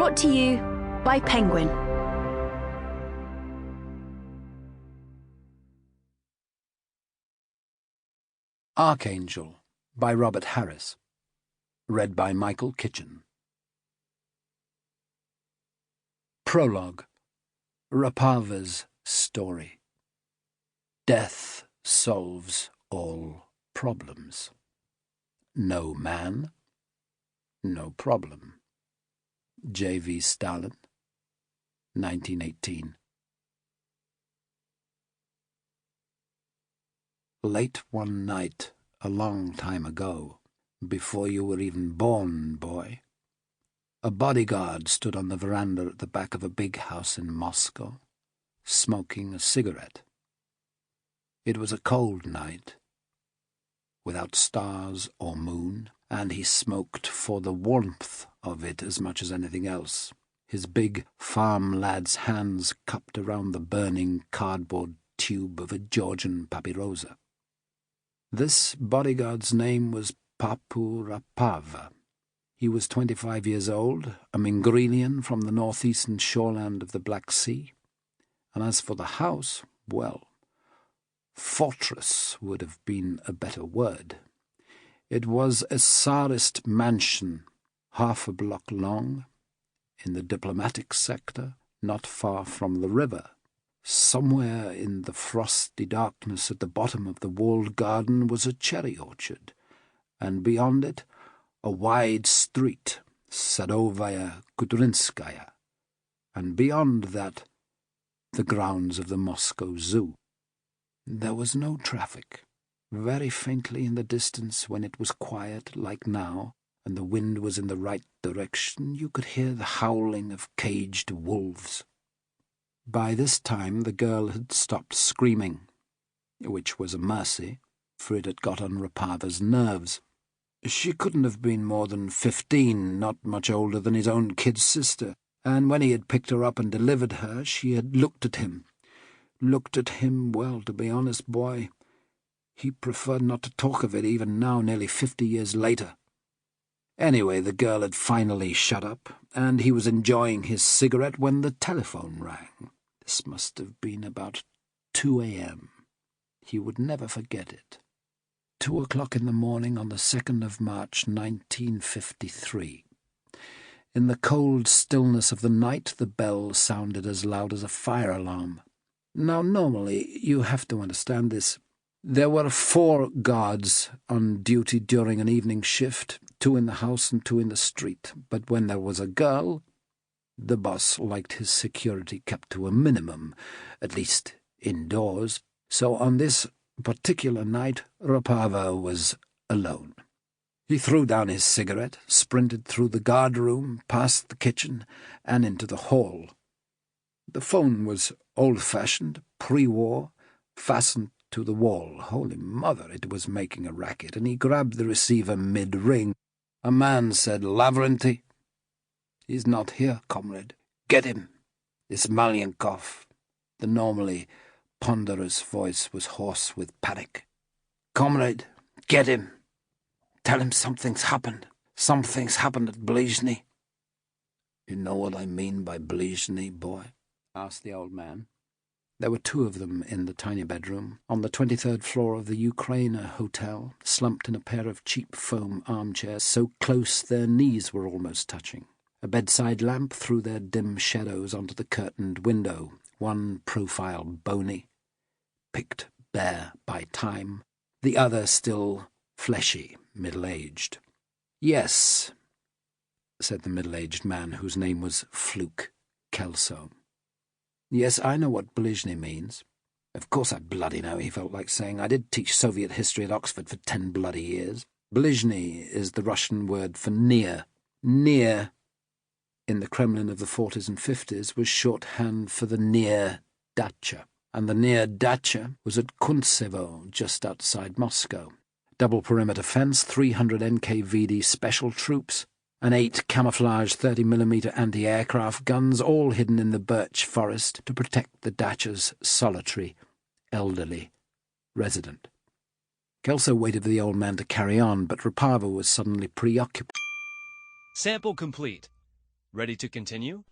Brought to you by Penguin. Archangel by Robert Harris. Read by Michael Kitchen. Prologue. Rapava's story. Death solves all problems. No man, no problem. Josef Stalin, 1918. Late one night, a long time ago, before you were even born, boy, a bodyguard stood on the veranda at the back of a big house in Moscow, smoking a cigarette. It was a cold night, without stars or moon, and he smoked for the warmth of it as much as anything else, his big farm lad's hands cupped around the burning cardboard tube of a Georgian papirosa. This bodyguard's name was Papu Rapava. He was 25 years old, a Mingrelian from the northeastern shoreland of the Black Sea. And as for the house, well, fortress would have been a better word. It was a Tsarist mansion, half a block long, in the diplomatic sector, not far from the river. Somewhere in the frosty darkness at the bottom of the walled garden was a cherry orchard, and beyond it a wide street, Sadovaya Kudrinskaya, and beyond that the grounds of the Moscow Zoo. There was no traffic. Very faintly in the distance, when it was quiet like now, and the wind was in the right direction, you could hear the howling of caged wolves. By this time the girl had stopped screaming, which was a mercy, for it had got on Rapava's nerves. She couldn't have been more than 15, not much older than his own kid sister, and when he had picked her up and delivered her, she had looked at him. Well, to be honest, boy, he preferred not to talk of it even now, nearly 50 years later. Anyway, the girl had finally shut up, and he was enjoying his cigarette when the telephone rang. This must have been about 2 a.m. He would never forget it. 2 o'clock in the morning on the 2nd of March, 1953. In the cold stillness of the night, the bell sounded as loud as a fire alarm. Now, normally, you have to understand this. There were 4 guards on duty during an evening shift, 2 in the house and 2 in the street. But when there was a girl, the boss liked his security kept to a minimum, at least indoors. So on this particular night, Rapava was alone. He threw down his cigarette, sprinted through the guard room, past the kitchen, and into the hall. The phone was old-fashioned, pre-war, fastened to the wall. Holy mother, it was making a racket, and he grabbed the receiver mid-ring. A man said, "Lavrenty." "He's not here, comrade." "Get him. It's Malyankov." The normally ponderous voice was hoarse with panic. "Comrade, get him. Tell him something's happened. Something's happened at Blizhny." "You know what I mean by Blizhny, boy?" asked the old man. There were 2 of them in the tiny bedroom, on the 23rd floor of the Ukrainer Hotel, slumped in a pair of cheap foam armchairs so close their knees were almost touching. A bedside lamp threw their dim shadows onto the curtained window, one profile bony, picked bare by time, the other still fleshy, middle-aged. "Yes," said the middle-aged man, whose name was Fluke Kelso. "Yes, I know what Blizhny means. Of course I bloody know," he felt like saying. "I did teach Soviet history at Oxford for 10 bloody years. Blizhny is the Russian word for near. Near, in the Kremlin of the 40s and 50s, was shorthand for the near dacha, and the near dacha was at Kuntsevo, just outside Moscow. Double perimeter fence, 300 NKVD special troops, and 8 camouflage 30mm anti-aircraft guns, all hidden in the birch forest to protect the dacha's solitary, elderly resident. Kelso waited for the old man to carry on, but Rapava was suddenly preoccupied. Sample complete. Ready to continue?